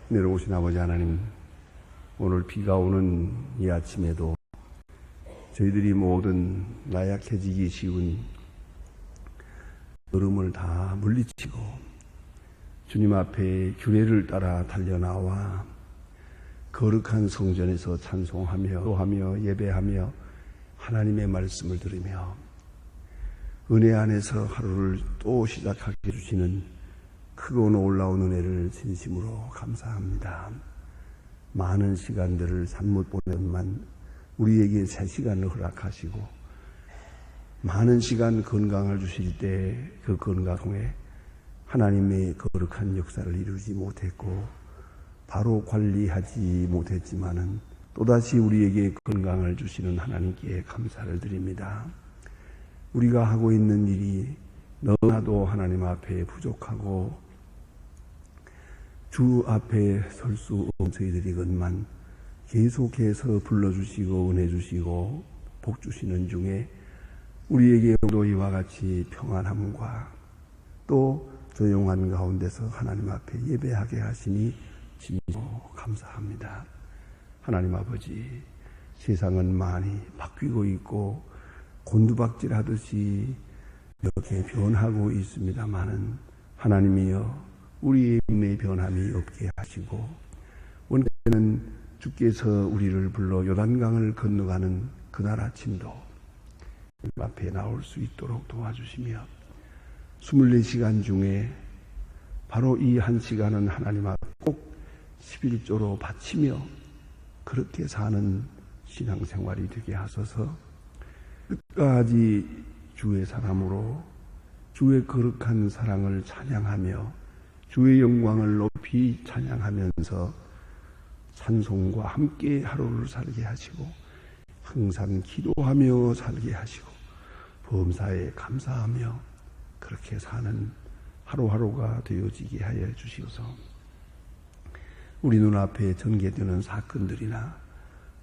내려오신 아버지 하나님, 오늘 비가 오는 이 아침에도 저희들이 모든 나약해지기 쉬운 얼음을 다 물리치고 주님 앞에 규례를 따라 달려나와 거룩한 성전에서 찬송하며 기도하며 예배하며 하나님의 말씀을 들으며 은혜 안에서 하루를 또 시작하게 해주시는 크고 놀라운 은혜를 진심으로 감사합니다. 많은 시간들을 잠못 보내만 우리에게 새 시간을 허락하시고 많은 시간 건강을 주실 때 그 건강 통해 하나님의 거룩한 역사를 이루지 못했고 바로 관리하지 못했지만은 또다시 우리에게 건강을 주시는 하나님께 감사를 드립니다. 우리가 하고 있는 일이 너무나도 하나님 앞에 부족하고 주 앞에 설 수 없는 저희들이건만 계속해서 불러주시고 은혜 주시고 복 주시는 중에 우리에게 오늘도 이와 같이 평안함과 또 조용한 가운데서 하나님 앞에 예배하게 하시니 진심으로 감사합니다. 하나님 아버지, 세상은 많이 바뀌고 있고 곤두박질하듯이 이렇게 변하고 있습니다마는 하나님이여 우리의 믿음의 변함이 없게 하시고 원래는 주께서 우리를 불러 요단강을 건너가는 그날 아침도 앞에 나올 수 있도록 도와주시며 24시간 중에 바로 이 한 시간은 하나님 앞에 꼭 11조로 바치며 그렇게 사는 신앙생활이 되게 하소서. 끝까지 주의 사람으로 주의 거룩한 사랑을 찬양하며 주의 영광을 높이 찬양하면서 찬송과 함께 하루를 살게 하시고 항상 기도하며 살게 하시고 범사에 감사하며 그렇게 사는 하루하루가 되어지게 하여 주시옵소서. 우리 눈앞에 전개되는 사건들이나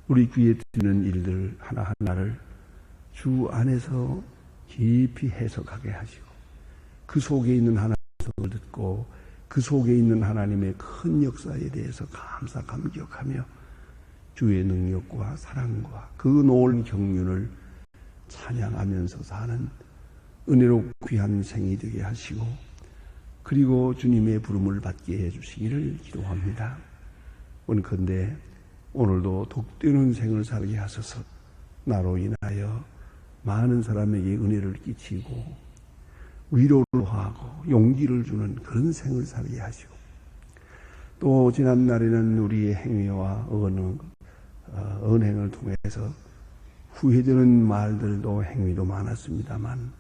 우리 귀에 들리는 일들 하나하나를 주 안에서 깊이 해석하게 하시고 그 속에 있는 하나님의 성을 듣고 그 속에 있는 하나님의 큰 역사에 대해서 감사감격하며 주의 능력과 사랑과 그 놀라운 경륜을 찬양하면서 사는 은혜롭고 귀한 생이 되게 하시고 그리고 주님의 부름을 받게 해주시기를 기도합니다. 원컨대 오늘도 독되는 생을 살게 하소서. 나로 인하여 많은 사람에게 은혜를 끼치고 위로를 하고 용기를 주는 그런 생을 살게 하시고 또 지난날에는 우리의 행위와 언행을 통해서 후회되는 말들도 행위도 많았습니다만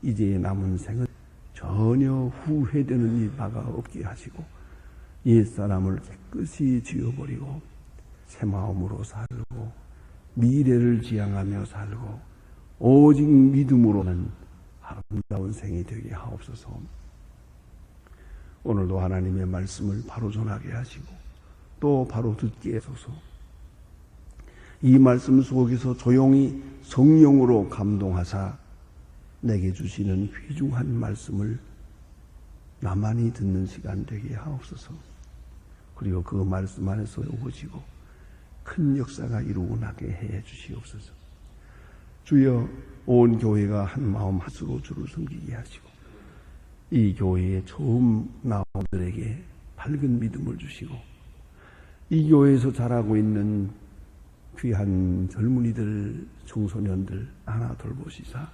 이제 남은 생은 전혀 후회되는 바가 없게 하시고 옛사람을 깨끗이 지워버리고 새 마음으로 살고 미래를 지향하며 살고 오직 믿음으로는 아름다운 생이 되게 하옵소서. 오늘도 하나님의 말씀을 바로 전하게 하시고 또 바로 듣게 하소서. 이 말씀 속에서 조용히 성령으로 감동하사 내게 주시는 귀중한 말씀을 나만이 듣는 시간 되게 하옵소서. 그리고 그 말씀 안에서 오시고 큰 역사가 이루어나게 해 주시옵소서. 주여, 온 교회가 한 마음 한수로 주를 섬기게 하시고 이 교회에 처음 나온 들에게 밝은 믿음을 주시고 이 교회에서 자라고 있는 귀한 젊은이들, 청소년들 하나 돌보시사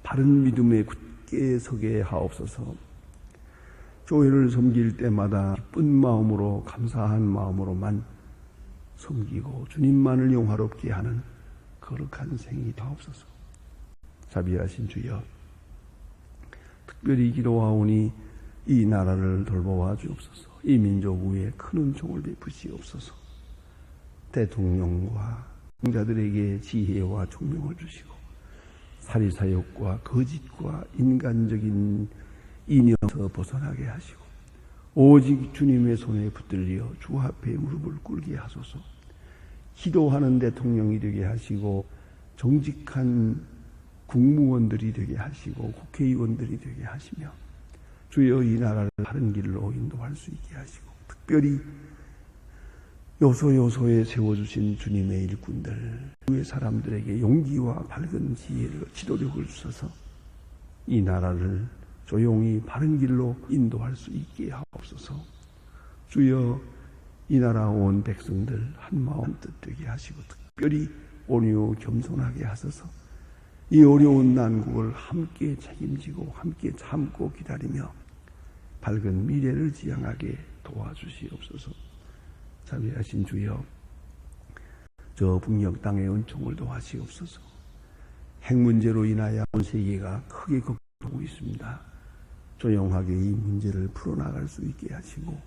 바른 믿음에 굳게 서게 하옵소서. 교회를 섬길 때마다 기쁜 마음으로 감사한 마음으로만 섬기고 주님만을 영화롭게 하는 거룩한 생이 되옵소서. 자비하신 주여, 특별히 기도하오니 이 나라를 돌보아 주옵소서. 이 민족 위에 큰 은총을 베푸시옵소서. 대통령과 공자들에게 지혜와 총명을 주시고 사리사욕과 거짓과 인간적인 인연에서 벗어나게 하시고 오직 주님의 손에 붙들려 주 앞에 무릎을 꿇게 하소서. 기도하는 대통령이 되게 하시고 정직한 국무원들이 되게 하시고 국회의원들이 되게 하시며 주여 이 나라를 바른 길로 인도할 수 있게 하시고 특별히 요소요소에 세워주신 주님의 일꾼들, 주의 사람들에게 용기와 밝은 지혜를, 지도력을 주셔서 이 나라를 조용히 바른 길로 인도할 수 있게 하옵소서. 주여, 이 나라 온 백성들 한마음 뜻되게 하시고 특별히 온유 겸손하게 하소서. 이 어려운 난국을 함께 책임지고 함께 참고 기다리며 밝은 미래를 지향하게 도와주시옵소서. 자비하신 주여, 저 북녘 땅의 은총을 도와시옵소서. 핵 문제로 인하여 온 세계가 크게 걱정하고 있습니다. 조용하게 이 문제를 풀어나갈 수 있게 하시고,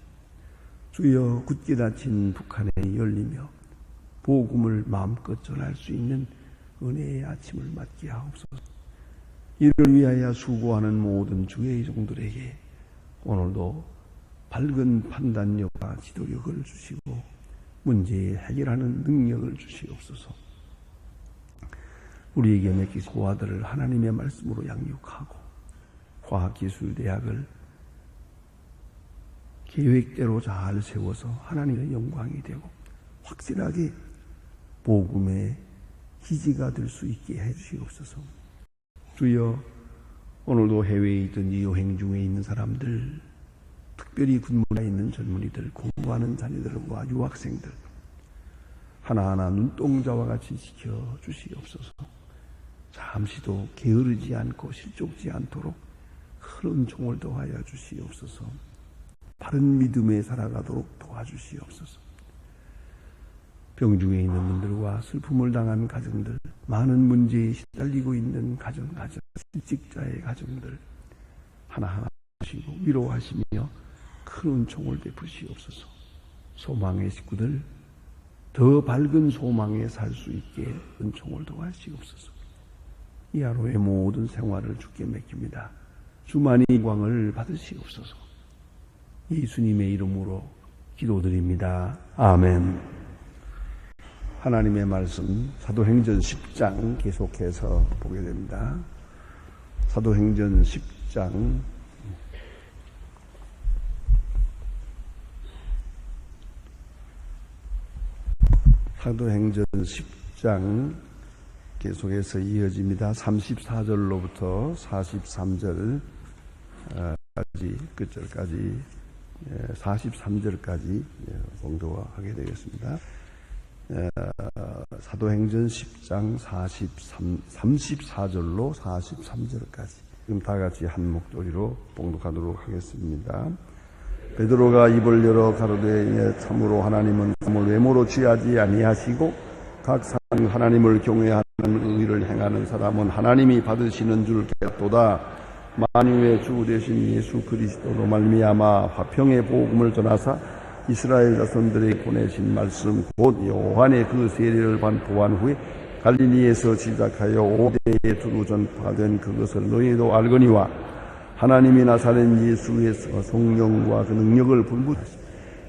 주여, 굳게 닫힌 북한에 열리며 복음을 마음껏 전할 수 있는 은혜의 아침을 맞게 하옵소서. 이를 위하여 수고하는 모든 주의 종들에게 오늘도 밝은 판단력과 지도력을 주시고 문제에 해결하는 능력을 주시옵소서. 우리에게 맡기신 고아들을 하나님의 말씀으로 양육하고 과학기술대학을 계획대로 잘 세워서 하나님의 영광이 되고 확실하게 복음의 기지가 될 수 있게 해주시옵소서. 주여, 오늘도 해외에 있던 이 여행 중에 있는 사람들, 특별히 군무에 있는 젊은이들, 공부하는 자녀들과 유학생들 하나하나 눈동자와 같이 지켜주시옵소서. 잠시도 게으르지 않고 실족지 않도록 큰 은총을 더하여 주시옵소서. 바른 믿음에 살아가도록 도와주시옵소서. 병중에 있는 분들과 슬픔을 당한 가정들, 많은 문제에 시달리고 있는 가정, 실직자의 가정들 하나하나 하시고 위로하시며 큰 은총을 베푸시옵소서. 소망의 식구들 더 밝은 소망에 살 수 있게 은총을 도와주시옵소서. 이 하루의 모든 생활을 주께 맡깁니다. 주만이 영광을 받으시옵소서. 예수님의 이름으로 기도드립니다. 아멘. 하나님의 말씀 사도행전 10장 계속해서 보게 됩니다. 사도행전 10장 사도행전 10장 계속해서 이어집니다. 34절로부터 43절까지 끝절까지 43절까지 봉독하게 되겠습니다. 사도행전 10장 34절로 43절까지 지금 다 같이 한 목소리로 봉독하도록 하겠습니다. 베드로가 입을 열어 가로되 참으로 하나님은 사람을 외모로 취하지 아니하시고 각 사람 하나님을 경외하는 의를 행하는 사람은 하나님이 받으시는 줄 깨닫도다. 만유의 주 되신 예수 그리스도로 말미암아 화평의 복음을 전하사 이스라엘 자손들에게 보내신 말씀 곧 요한의 그 세례를 반포한 후에 갈릴리에서 시작하여 오대에 두루 전파된 그것을 너희도 알거니와 하나님이 나사렛 예수에서 성령과 그 능력을 불붙이시고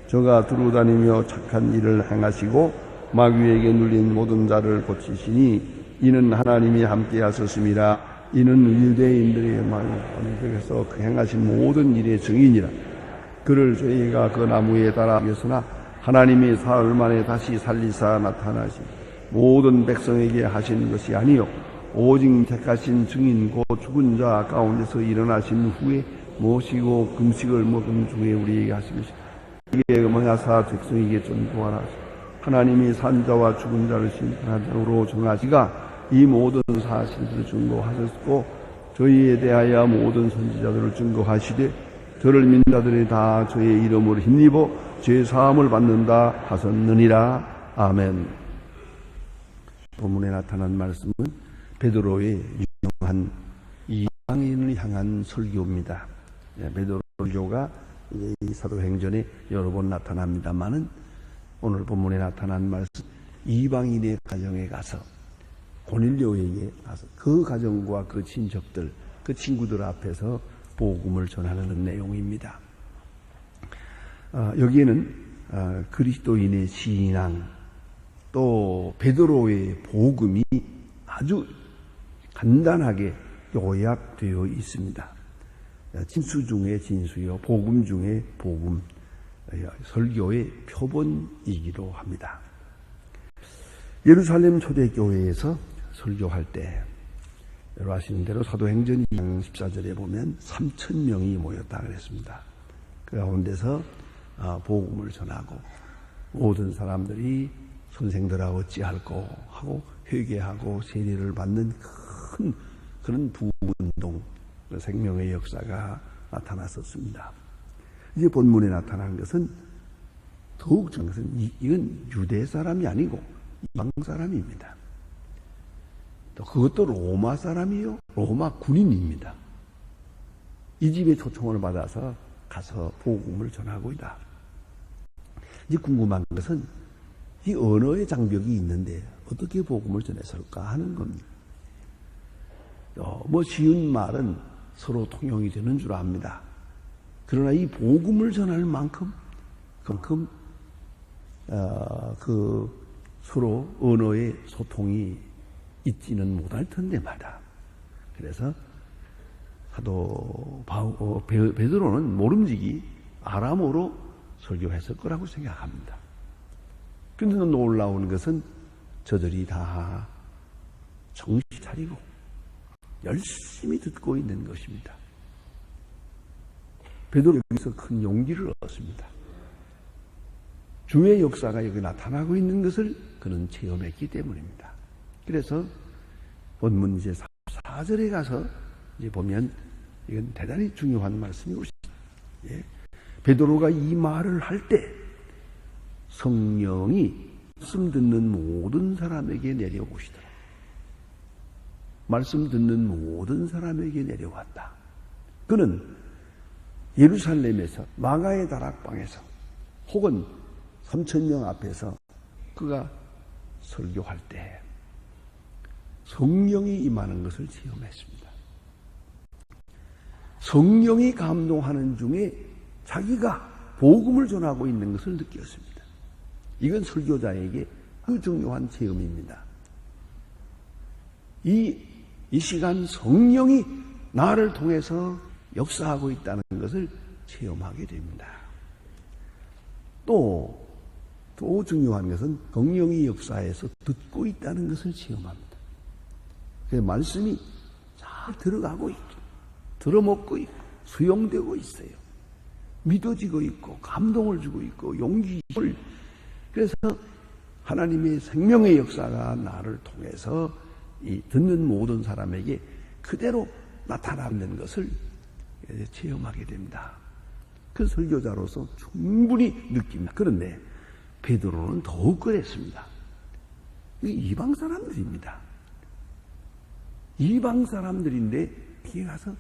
저가 두루 다니며 착한 일을 행하시고 마귀에게 눌린 모든 자를 고치시니 이는 하나님이 함께 하셨음이라. 이는 유대인들의 마음에서 행하신 모든 일의 증인이라. 그를 저희가 그 나무에 달아 죽였으나 하나님이 사흘 만에 다시 살리사 나타나신 모든 백성에게 하신 것이 아니요 오직 택하신 증인 곧 죽은 자 가운데서 일어나신 후에 모시고 금식을 먹은 중에 우리에게 하신 것이 이게蒙하사 백성에게 전도하라. 하나님이 산자와 죽은 자를 심판하자로 정하시가 이 모든 사실들을 증거하셨고 저희에 대하여 모든 선지자들을 증거하시되 저를 믿는 자들이 다 저의 이름으로 힘입어 죄 사함을 받는다 하셨느니라. 아멘. 본문에 나타난 말씀은 베드로의 유명한 이방인을 향한 설교입니다. 베드로 설교가 이 사도행전에 여러 번 나타납니다만은 오늘 본문에 나타난 말씀 이방인의 가정에 가서 고넬료에게 가서 그 가정과 그 친척들, 그 친구들 앞에서 복음을 전하는 내용입니다. 여기에는 그리스도인의 신앙 또 베드로의 복음이 아주 간단하게 요약되어 있습니다. 진수 중에 진수요 복음 중에 복음. 설교의 표본이기도 합니다. 예루살렘 초대교회에서 설교할 때 여러분 아시는 대로 사도행전 2장 14절에 보면 3,000명이 모였다 그랬습니다. 그 가운데서 복음을 전하고 모든 사람들이 선생들하고 어찌할꼬 하고 회개하고 세례를 받는 큰 그런 부흥운동, 생명의 역사가 나타났었습니다. 이제 본문에 나타난 것은 더욱 중요한 것은 이건 유대 사람이 아니고 이방 사람입니다. 또 그것도 로마 사람이요, 로마 군인입니다. 이 집에 초청을 받아서 가서 복음을 전하고 있다. 이제 궁금한 것은 이 언어의 장벽이 있는데 어떻게 복음을 전했을까 하는 겁니다. 뭐 쉬운 말은 서로 통용이 되는 줄 압니다. 그러나 이 복음을 전할 만큼 그만큼 서로 언어의 소통이 있지는 못할 텐데 말이다. 그래서 사도 베드로는 모름지기 아람어로 설교했을 거라고 생각합니다. 그런데 놀라운 것은 저들이 다 정신 차리고 열심히 듣고 있는 것입니다. 베드로 여기서 큰 용기를 얻었습니다. 주의 역사가 여기 나타나고 있는 것을 그는 체험했기 때문입니다. 그래서 본문 이제 4절에 가서 이제 보면 이건 대단히 중요한 말씀이고, 베드로가 이 말을 할 때 성령이 말씀 듣는 모든 사람에게 내려오시더라. 말씀 듣는 모든 사람에게 내려왔다. 그는 예루살렘에서 마가의 다락방에서 혹은 3,000명 앞에서 그가 설교할 때 성령이 임하는 것을 체험했습니다. 성령이 감동하는 중에 자기가 복음을 전하고 있는 것을 느꼈습니다. 이건 설교자에게 아주 중요한 체험입니다. 이 시간 성령이 나를 통해서 역사하고 있다는 것을 체험하게 됩니다. 또 중요한 것은 성령이 역사에서 듣고 있다는 것을 체험합니다. 그 말씀이 잘 들어가고 있고 들어먹고 있고 수용되고 있어요. 믿어지고 있고 감동을 주고 있고 용기를. 그래서 하나님의 생명의 역사가 나를 통해서 이 듣는 모든 사람에게 그대로 나타나는 것을 체험하게 됩니다. 그 설교자로서 충분히 느낍니다. 그런데 베드로는 더욱 그랬습니다. 이방 사람들입니다. 이방 사람들인데 뒤에 가서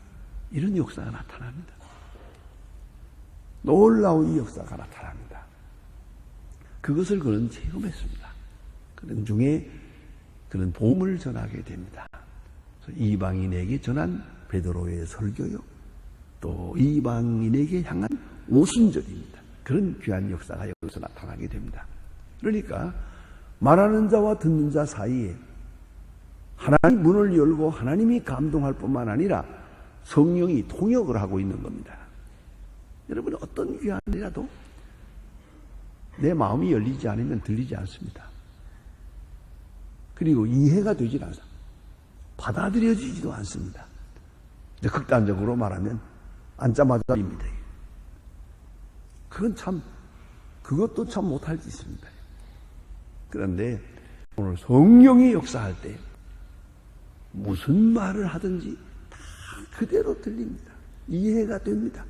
이런 역사가 나타납니다. 놀라운 이 역사가 나타납니다. 그것을 그는 체험했습니다. 그런 중에 그는 복음을 전하게 됩니다. 이방인에게 전한 베드로의 설교요, 또 이방인에게 향한 오순절입니다. 그런 귀한 역사가 여기서 나타나게 됩니다. 그러니까 말하는 자와 듣는 자 사이에 하나님 문을 열고 하나님이 감동할 뿐만 아니라 성령이 통역을 하고 있는 겁니다. 여러분, 어떤 귀한 일이라도 내 마음이 열리지 않으면 들리지 않습니다. 그리고 이해가 되지 않습니다. 받아들여지지도 않습니다. 근데 극단적으로 말하면 앉자마자입니다. 그것도 참 못할 짓입니다. 그런데 오늘 성령이 역사할 때 무슨 말을 하든지 다 그대로 들립니다. 이해가 됩니다.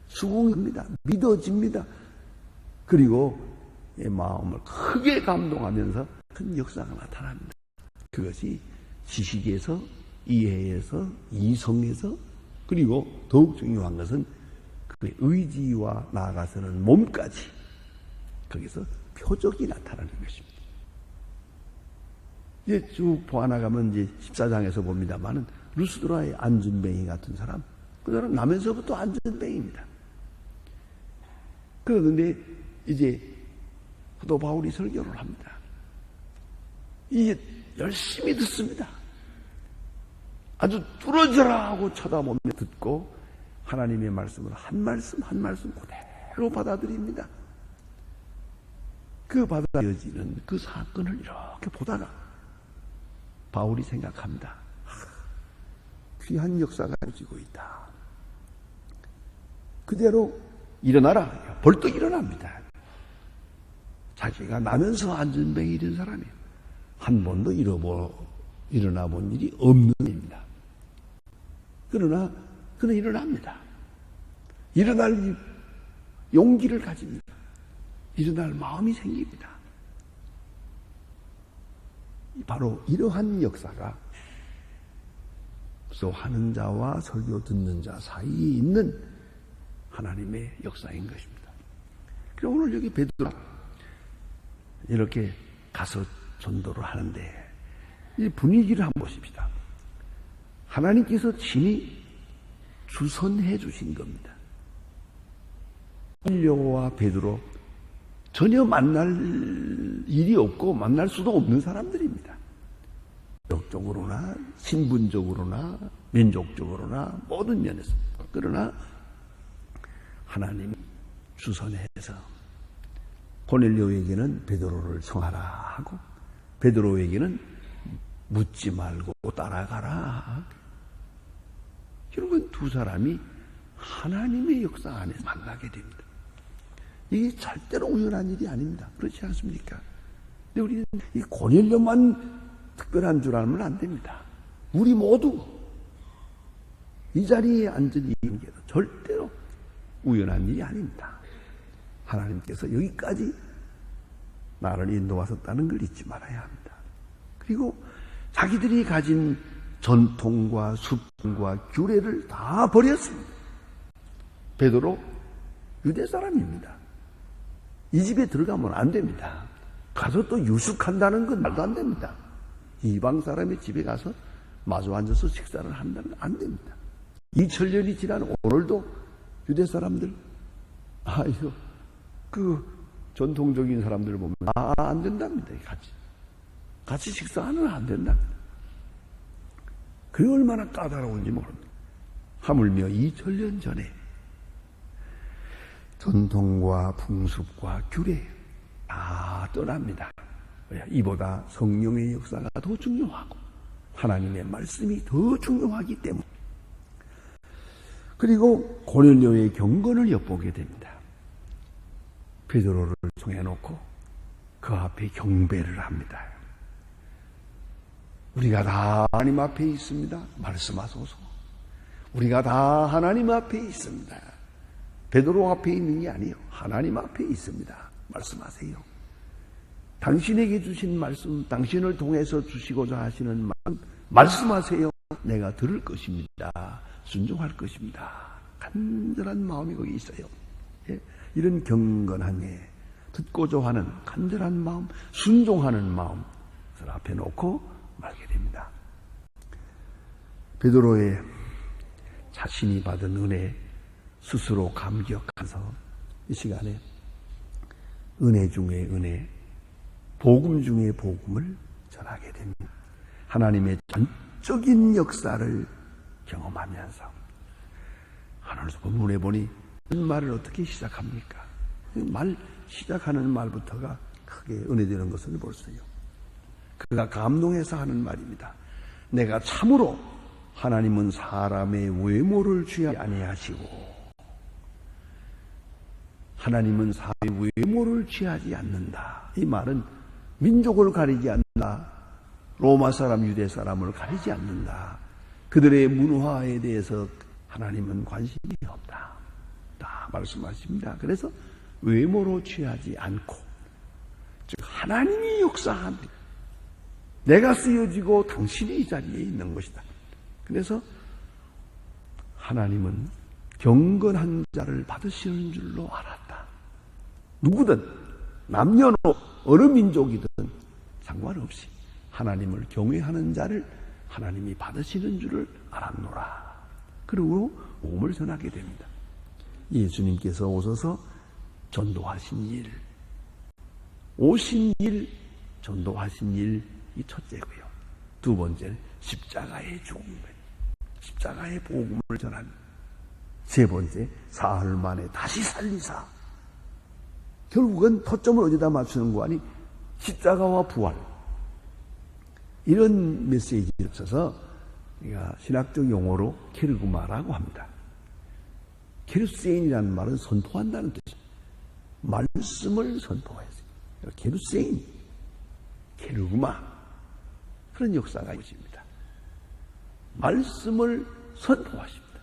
수긍합니다. 믿어집니다. 그리고 내 마음을 크게 감동하면서 큰 역사가 나타납니다. 그것이 지식에서, 이해에서, 이성에서, 그리고 더욱 중요한 것은 그 의지와 나아가서는 몸까지 거기서 표적이 나타나는 것입니다. 이제 쭉 보아나가면 이제 14장에서 봅니다만은 루스드라의 안전뱅이 같은 사람, 그 사람 나면서부터 안전뱅이입니다. 그런데 이제 사도 바울이 설교를 합니다. 이제 열심히 듣습니다. 아주 뚫어져라 하고 쳐다보며 듣고 하나님의 말씀을 한 말씀 한 말씀 그대로 받아들입니다. 그 받아들여지는 그 사건을 이렇게 보다가 바울이 생각합니다. 귀한 역사가 이루어지고 있다. 그대로 일어나라. 벌떡 일어납니다. 자기가 나면서 안전병이 이른 사람이에요. 한 번도 일어나 본 일이 없는 일입니다. 그러나 그는 일어납니다. 일어날 용기를 가집니다. 일어날 마음이 생깁니다. 바로 이러한 역사가 하는 자와 설교 듣는 자 사이에 있는 하나님의 역사인 것입니다. 그럼 오늘 여기 베드로 이렇게 가서 전도를 하는데 이 분위기를 한번 보십시다. 하나님께서 친히 주선해 주신 겁니다. 고넬료와 베드로 전혀 만날 일이 없고 만날 수도 없는 사람들입니다. 역적으로나 신분적으로나 민족적으로나 모든 면에서. 그러나 하나님이 주선해서 고넬료에게는 베드로를 청하라 하고 베드로에게는 묻지 말고 따라가라. 결국은 두 사람이 하나님의 역사 안에서 만나게 됩니다. 이게 절대로 우연한 일이 아닙니다. 그렇지 않습니까? 근데 우리는 이 고넬료만 특별한 줄 알면 안 됩니다. 우리 모두 이 자리에 앉은 이 관계도 절대로 우연한 일이 아닙니다. 하나님께서 여기까지 나를 인도하셨다는 걸 잊지 말아야 합니다. 그리고 자기들이 가진 전통과 습관과 규례를 다 버렸습니다. 베드로 유대 사람입니다. 이 집에 들어가면 안 됩니다. 가서 또 유숙한다는 건 말도 안 됩니다. 이방 사람의 집에 가서 마주 앉아서 식사를 한다면 안 됩니다. 2000년이 지난 오늘도 유대 사람들 이거 그 전통적인 사람들을 보면 안 된답니다. 같이 식사하면 안 된답니다. 그게 얼마나 까다로운지 모릅니다. 하물며 2000년 전에 전통과 풍습과 규례 다 떠납니다. 이보다 성령의 역사가 더 중요하고 하나님의 말씀이 더 중요하기 때문에. 그리고 고넬료의 경건을 엿보게 됩니다. 베드로를 정해놓고 그 앞에 경배를 합니다. 우리가 다 하나님 앞에 있습니다. 말씀하소서. 우리가 다 하나님 앞에 있습니다. 베드로 앞에 있는 게 아니에요. 하나님 앞에 있습니다. 말씀하세요. 당신에게 주신 말씀, 당신을 통해서 주시고자 하시는 말씀하세요. 내가 들을 것입니다. 순종할 것입니다. 간절한 마음이 거기 있어요. 이런 경건한 듣고자 하는 간절한 마음, 순종하는 마음을 앞에 놓고 말게 됩니다. 베드로의 자신이 받은 은혜 스스로 감격해서 이 시간에 은혜 중에 은혜, 복음 중에 복음을 전하게 됩니다. 하나님의 전적인 역사를 경험하면서 하나님께서 본문에 보니 이 말을 어떻게 시작합니까? 말 시작하는 말부터가 크게 은혜되는 것을 볼 수 있어요. 그가 감동해서 하는 말입니다. 내가 참으로 하나님은 사람의 외모를 취하지 아니하시고 하나님은 사람의 외모를 취하지 않는다. 이 말은 민족을 가리지 않는다. 로마 사람, 유대 사람을 가리지 않는다. 그들의 문화에 대해서 하나님은 관심이 없다. 다 말씀하십니다. 그래서 외모로 취하지 않고 즉 하나님이 역사합니다. 내가 쓰여지고 당신이 이 자리에 있는 것이다. 그래서 하나님은 경건한 자를 받으시는 줄로 알았다. 누구든 남녀노 어느 민족이든 상관없이 하나님을 경외하는 자를 하나님이 받으시는 줄을 알았노라. 그리고 복음을 전하게 됩니다. 예수님께서 오셔서 전도하신 일, 오신 일, 전도하신 일, 이 첫째고요. 두 번째는 십자가의 죽음, 십자가의 복음을 전하는. 세 번째, 사흘 만에 다시 살리사 결국은 초점을 어디다 맞추는 거 아니? 십자가와 부활. 이런 메시지를 써서 우리가 신학적 용어로 케르그마라고 합니다. 케르세인이라는 말은 선포한다는 뜻입니다. 말씀을 선포했어요. 케르세인, 케르그마. 그런 역사가 있습니다. 말씀을 선포하십니다.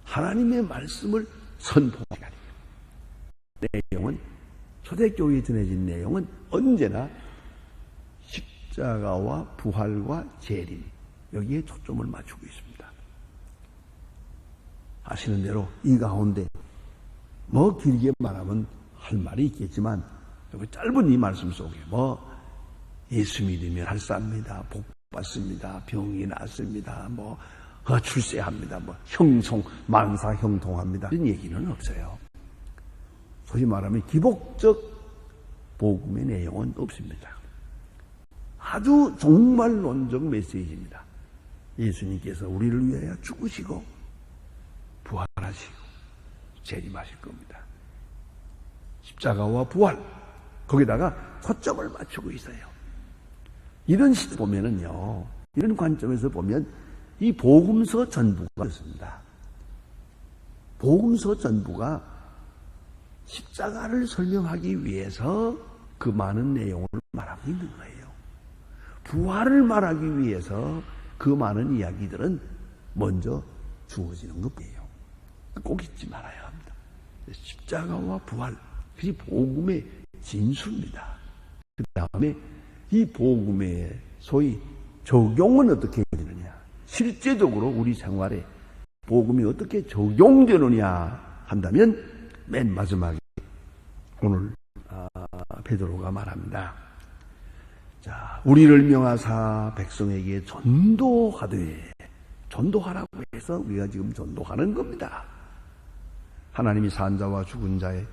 하나님의 말씀을 선포하십니다. 내용은, 초대교회에 전해진 내용은 언제나 십자가와 부활과 재림, 여기에 초점을 맞추고 있습니다. 아시는 대로 이 가운데 뭐 길게 말하면 할 말이 있겠지만 짧은 이 말씀 속에 예수 믿으면 할사합니다, 복 받습니다, 병이 낫습니다, 출세합니다, 형통 만사 형통합니다, 이런 얘기는 없어요. 소위 말하면 기복적 복음의 내용은 없습니다. 아주 종말론적 메시지입니다. 예수님께서 우리를 위하여 죽으시고 부활하시고 재림하실 겁니다. 십자가와 부활, 거기다가 초점을 맞추고 있어요. 이런 시대 보면은요, 이런 관점에서 보면 이 복음서 전부가 그렇습니다. 복음서 전부가 십자가를 설명하기 위해서 그 많은 내용을 말하고 있는 거예요. 부활을 말하기 위해서 그 많은 이야기들은 먼저 주어지는 것이에요. 꼭 잊지 말아야 합니다. 십자가와 부활, 그것이 복음의 진수입니다. 그 다음에 이 복음의 소위 적용은 어떻게 되느냐, 실제적으로 우리 생활에 복음이 어떻게 적용되느냐 한다면 맨 마지막에 오늘 베드로가 말합니다. 자, 우리를 명하사 백성에게 전도하라고 해서 우리가 지금 전도하는 겁니다. 하나님이 산자와 죽은 자의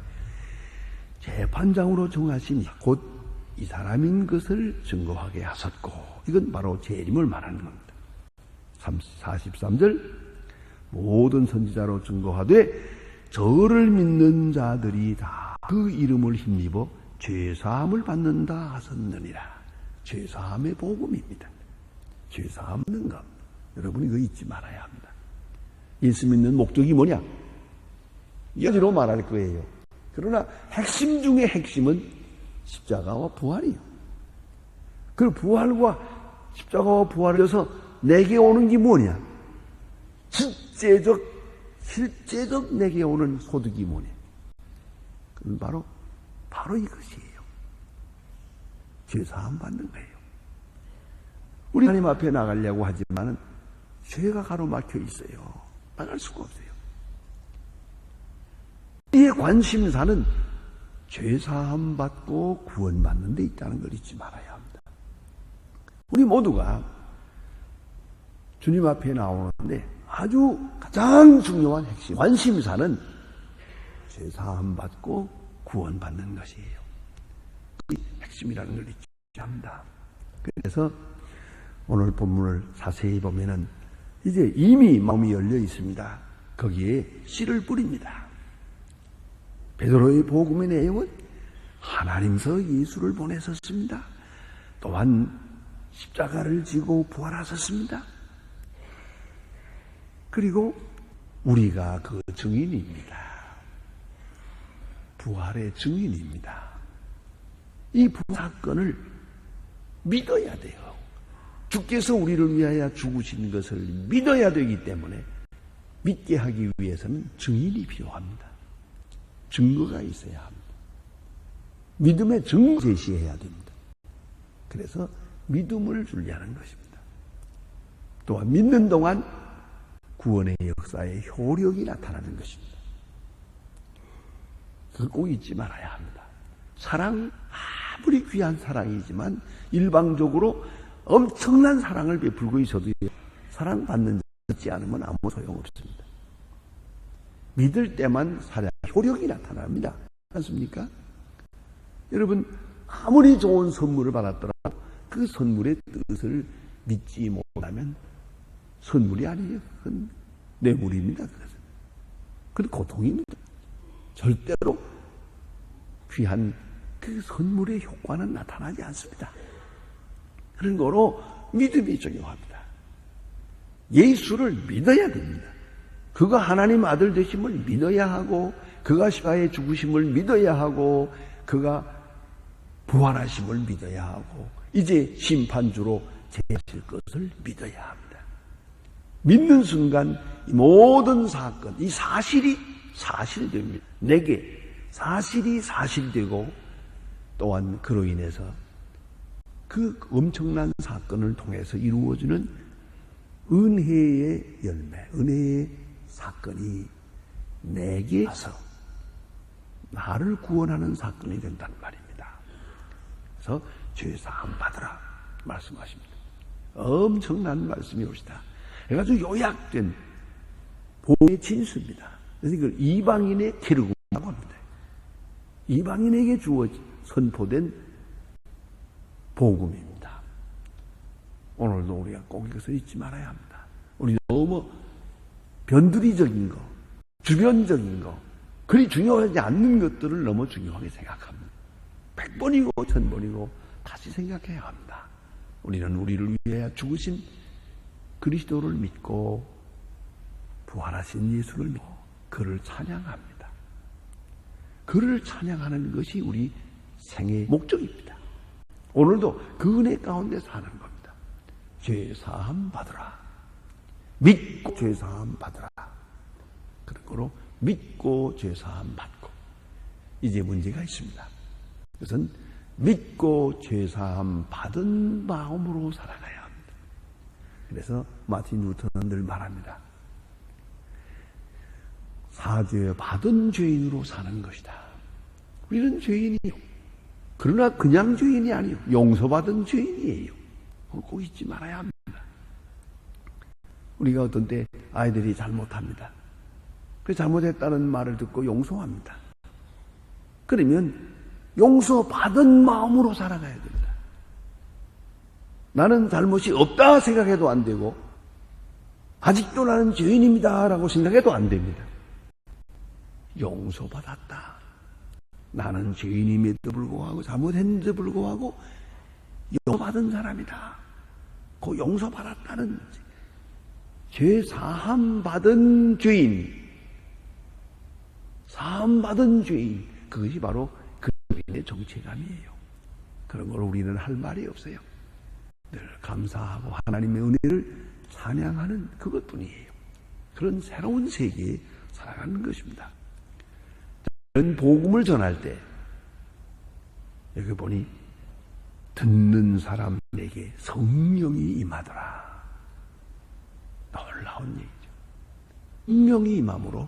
재판장으로 정하시니 곧 이 사람인 것을 증거하게 하셨고, 이건 바로 재림을 말하는 겁니다. 43절, 모든 선지자로 증거하되 저를 믿는 자들이 다 그 이름을 힘입어 죄사함을 받는다 하셨느니라. 죄사함의 복음입니다. 죄사함은 것, 여러분 이거 잊지 말아야 합니다. 예수 믿는 목적이 뭐냐? 여기로 말할 거예요. 그러나 핵심 중에 핵심은 십자가와 부활이에요. 그 부활과 십자가와 부활을 해서 내게 오는 게 뭐냐? 실제적 내게 오는 소득이 뭐냐? 그건 바로 이것이에요. 죄사함 받는 거예요. 우리 하나님 앞에 나가려고 하지만은 죄가 가로막혀 있어요. 나갈 수가 없어요. 우리의 관심사는 죄사함 받고 구원받는 데 있다는 걸 잊지 말아야 합니다. 우리 모두가 주님 앞에 나오는데 아주 가장 중요한 핵심, 관심사는 죄사함 받고 구원받는 것이에요. 그게 핵심이라는 걸 잊지 합니다. 그래서 오늘 본문을 자세히 보면은 이제 이미 마음이 열려 있습니다. 거기에 씨를 뿌립니다. 베드로의 복음의 내용은 하나님서 예수를 보내셨습니다. 또한 십자가를 지고 부활하셨습니다. 그리고 우리가 그 증인입니다. 부활의 증인입니다. 이 부활 사건을 믿어야 돼요. 주께서 우리를 위하여 죽으신 것을 믿어야 되기 때문에 믿게 하기 위해서는 증인이 필요합니다. 증거가 있어야 합니다. 믿음의 증거 제시해야 됩니다. 그래서 믿음을 주려는 것입니다. 또한 믿는 동안 구원의 역사의 효력이 나타나는 것입니다. 그걸 꼭 잊지 말아야 합니다. 사랑, 아무리 귀한 사랑이지만 일방적으로 엄청난 사랑을 베풀고 있어도 사랑받는 자 믿지 않으면 아무 소용없습니다. 믿을 때만 사랑 효력이 나타납니다. 않습니까? 여러분, 아무리 좋은 선물을 받았더라도 그 선물의 뜻을 믿지 못하면 선물이 아니에요. 그건 뇌물입니다. 그건 고통입니다. 절대로 귀한 그 선물의 효과는 나타나지 않습니다. 그런 거로 믿음이 중요합니다. 예수를 믿어야 됩니다. 그가 하나님 아들 되심을 믿어야 하고, 그가 십자가에 죽으심을 믿어야 하고, 그가 부활하심을 믿어야 하고, 이제 심판주로 재하실 것을 믿어야 합니다. 믿는 순간 이 모든 사건, 이 사실이 사실됩니다. 내게 사실이 사실되고, 또한 그로 인해서 그 엄청난 사건을 통해서 이루어지는 은혜의 열매, 은혜의 사건이 내게 와서 나를 구원하는 사건이 된단 말입니다. 그래서 죄사함 받으라 말씀하십니다. 엄청난 말씀이 옵시다. 그래가지고 요약된 복음의 진수입니다. 그래서 이걸 이방인의 케르고라고 합니다. 이방인에게 선포된 복음입니다. 오늘도 우리가 꼭 이것을 잊지 말아야 합니다. 우리 너무 변두리적인 거, 주변적인 거, 그리 중요하지 않는 것들을 너무 중요하게 생각합니다. 100번이고 1000번이고 다시 생각해야 합니다. 우리는 우리를 위해 죽으신 그리스도를 믿고 부활하신 예수를 믿고 그를 찬양합니다. 그를 찬양하는 것이 우리 생의 목적입니다. 오늘도 그 은혜 가운데 사는 겁니다. 죄사함 받으라. 믿고 죄사함 받으라. 그런 거로 믿고 죄사함 받고. 이제 문제가 있습니다. 그것은 믿고 죄사함 받은 마음으로 살아가야 합니다. 그래서 마틴 루터는 늘 말합니다. 사죄 받은 죄인으로 사는 것이다. 우리는 죄인이요. 그러나 그냥 죄인이 아니요. 용서받은 죄인이에요. 그걸 꼭 잊지 말아야 합니다. 우리가 어떤 때 아이들이 잘못합니다. 그 잘못했다는 말을 듣고 용서합니다. 그러면 용서받은 마음으로 살아가야 됩니다. 나는 잘못이 없다 생각해도 안 되고 아직도 나는 죄인입니다 라고 생각해도 안 됩니다. 용서받았다. 나는 죄인임에도 불구하고 잘못했는데도 불구하고 용서받은 사람이다. 그 용서받았다는 죄 사함 받은 죄인, 사함 받은 죄인, 그것이 바로 그리스도인의 정체감이에요. 그런 걸 우리는 할 말이 없어요. 늘 감사하고 하나님의 은혜를 찬양하는 그것뿐이에요. 그런 새로운 세계에 살아가는 것입니다. 이런 복음을 전할 때 여기 보니 듣는 사람에게 성령이 임하더라. 놀라운 얘기죠. 성령이 임함으로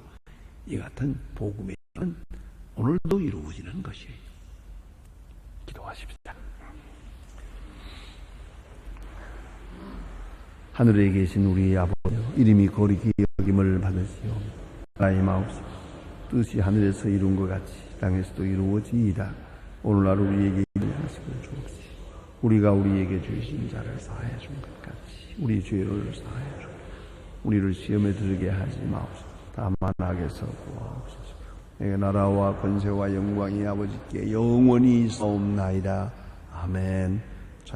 이 같은 복음의 일은 오늘도 이루어지는 것이에요. 기도하십시다. 하늘에 계신 우리 아버지, 이름이 거룩히 여김을 받으시오. 나의 마옵소서. 뜻이 하늘에서 이룬 것 같이 땅에서도 이루어지이다. 오늘날 우리에게 일하시고 주옵시고 우리가 우리에게 주신 자를 사하여 준 것 같이 우리 죄를 사하여 주옵소서. 우리를 시험에 들게 하지 마옵소서. 다만 악에서 구하옵소서. 내가 나라와 권세와 영광이 아버지께 영원히 있사옵나이다. 아멘.